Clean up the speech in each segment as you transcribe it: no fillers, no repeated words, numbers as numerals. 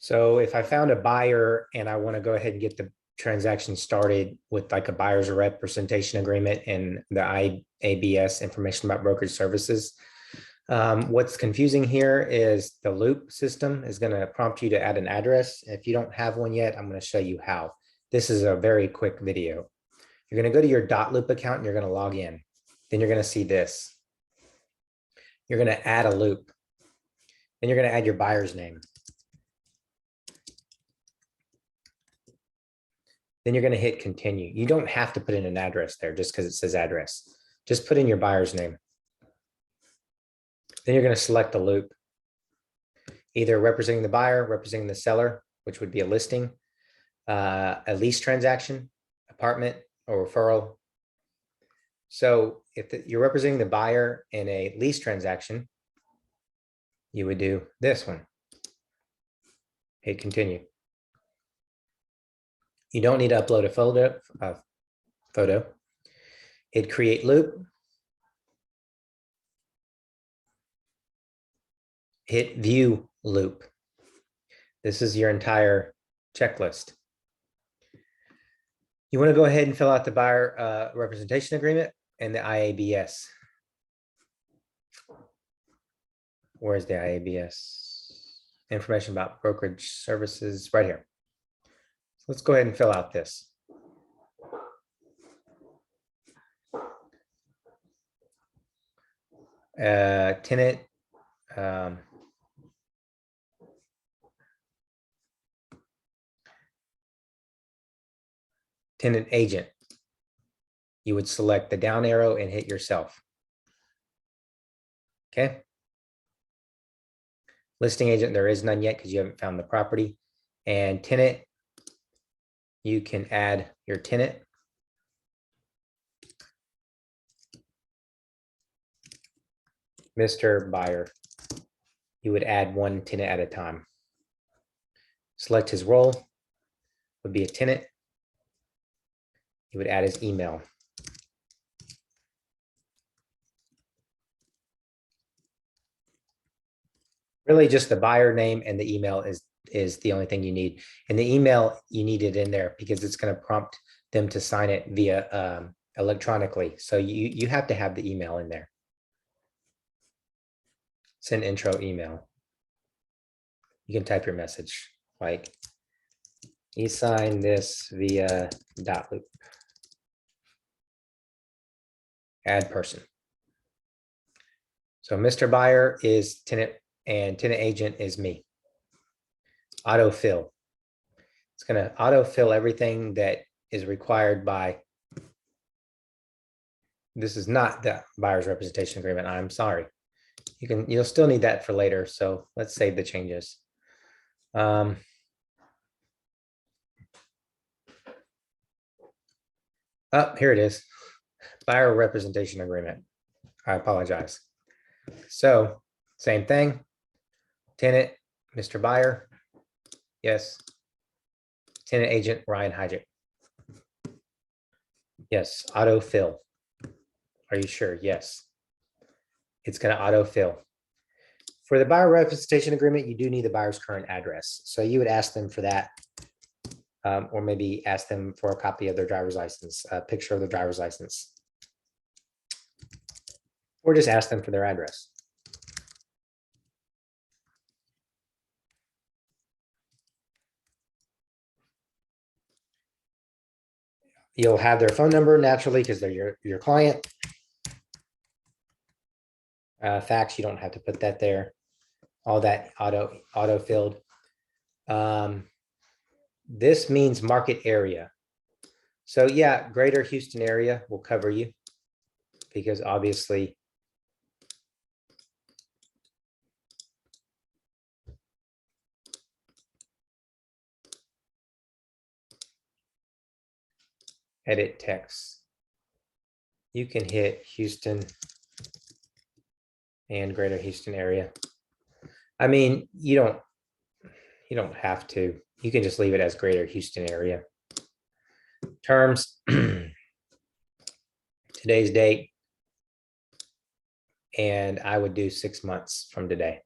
So if I found a buyer and I want to go ahead and get the transaction started with like a buyer's representation agreement and the IABS, information about brokerage services, what's confusing here is the loop system is going to prompt you to add an address. If you don't have one yet, I'm going to show you how. This is a very quick video. You're going to go to your dotloop account and you're going to log in. Then you're going to see this. You're going to add a loop. Then you're going to add your buyer's name. Then you're going to hit continue. You don't have to put in an address there just because it says address. Just put in your buyer's name. Then you're going to select the loop, either representing the buyer, representing the seller, which would be a listing, a lease transaction, apartment, or referral. So if you're representing the buyer in a lease transaction, you would do this one. Hit continue. You don't need to upload a photo. Hit create loop. Hit view loop. This is your entire checklist. You want to go ahead and fill out the buyer representation agreement and the IABS. Where's the IABS? Information about brokerage services right here. So let's go ahead and fill out this. Tenant, tenant agent. You would select the down arrow and hit yourself. Okay. Listing agent, there is none yet because you haven't found the property. And tenant, you can add your tenant. Mr. Buyer, you would add one tenant at a time. Select his role, would be a tenant. You would add his email. Really just the buyer name and the email is the only thing you need. And the email, you need it in there because it's going to prompt them to sign it via electronically. So you have to have the email in there. Send intro email. You can type your message like, you sign this via dotloop. Add person. So Mr. Buyer is tenant and tenant agent is me. Autofill. It's going to autofill everything that is required by. This is not the buyer's representation agreement. I'm sorry. You'll still need that for later. So let's save the changes. Oh, here it is. Buyer representation agreement. I apologize. So same thing. Tenant, Mr. Buyer. Yes. Tenant agent, Ryan Hijic. Yes. Autofill. Are you sure? Yes. It's going to autofill. For the buyer representation agreement, you do need the buyer's current address. So you would ask them for that, or maybe ask them for a copy of their driver's license, a picture of the driver's license, or just ask them for their address. You'll have their phone number naturally because they're your client. Fax, you don't have to put that there. All that auto filled. This means market area. So yeah, greater Houston area will cover you because obviously edit text. You can hit Houston and greater Houston area. I mean, you don't have to. You can just leave it as greater Houston area. Terms, today's date, and I would do 6 months from today.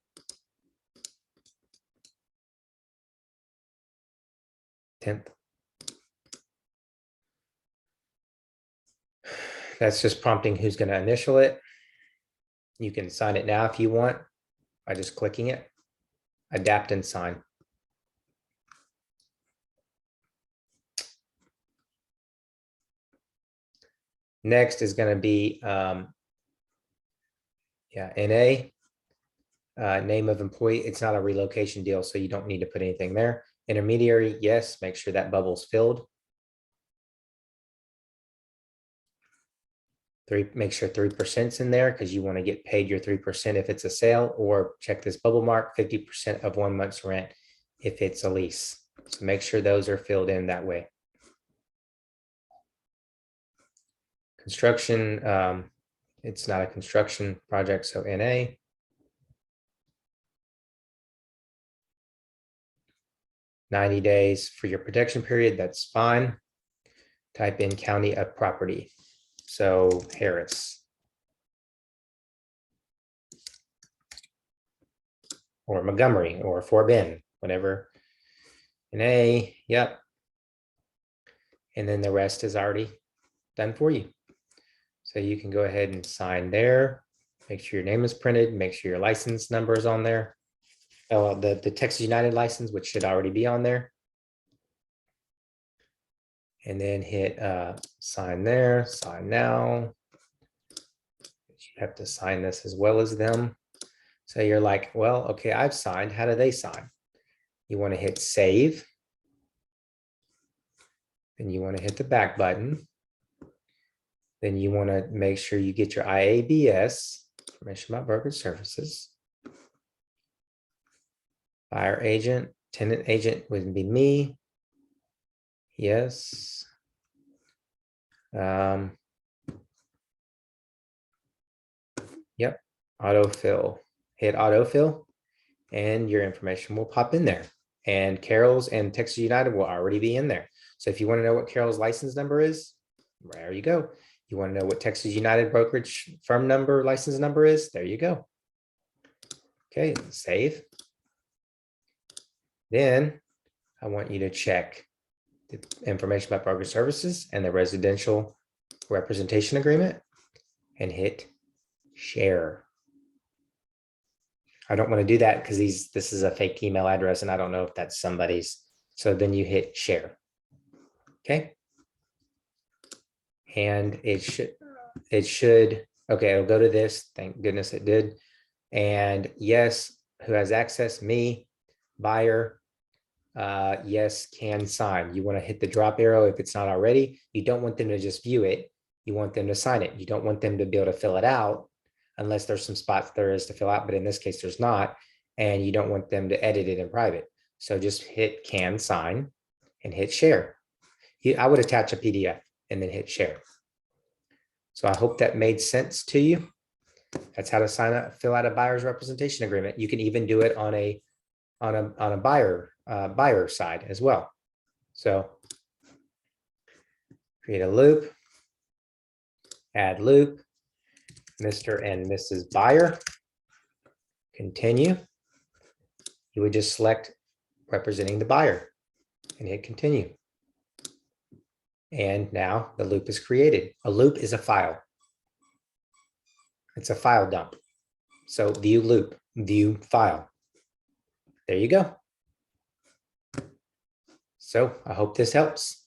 10th. That's just prompting who's going to initial it. You can sign it now if you want by just clicking it, adapt and sign. Next is going to be NA, name of employee. It's not a relocation deal, so you don't need to put anything there. Intermediary, yes, make sure that bubble's filled. Make sure 3%'s in there because you want to get paid your 3% if it's a sale, or check this bubble mark, 50% of 1 month's rent if it's a lease. So make sure those are filled in that way. Construction, it's not a construction project, so NA. $90 days for your protection period, that's fine. Type in county of property. So Harris. Or Montgomery or Fort Bend, whatever. NA, yep. And then the rest is already done for you. So you can go ahead and sign there. Make sure your name is printed. Make sure your license number is on there. Oh, the Texas United license, which should already be on there. And then hit sign there, sign now. You have to sign this as well as them. So you're like, well, okay, I've signed. How do they sign? You want to hit save. Then you want to hit the back button. Then you want to make sure you get your IABS, information about brokerage services. Buyer agent, tenant agent would be me. Yes. Yep, autofill. Hit autofill and your information will pop in there. And Carol's and Texas United will already be in there. So if you want to know what Carol's license number is, there you go. You want to know what Texas United brokerage firm number, license number is, there you go. Okay, save. Then I want you to check the information about brokerage services and the residential representation agreement and hit share. I don't want to do that because this is a fake email address and I don't know if that's somebody's. So then you hit share. Okay. And it should, okay, it'll go to this. Thank goodness it did. And yes, who has access? Me, buyer. Yes, can sign. You want to hit the drop arrow if it's not already. You don't want them to just view it. You want them to sign it. You don't want them to be able to fill it out unless there's some spots there is to fill out, but in this case, there's not. And you don't want them to edit it in private. So just hit can sign and hit share. I would attach a PDF and then hit share. So I hope that made sense to you. That's how to sign up, fill out a buyer's representation agreement. You can even do it on a buyer side as well. So create a loop, add loop, Mr. and Mrs. Buyer, continue. You would just select representing the buyer and hit continue. And now the loop is created. A loop is a file. It's a file dump. So view loop, view file. There you go. So I hope this helps.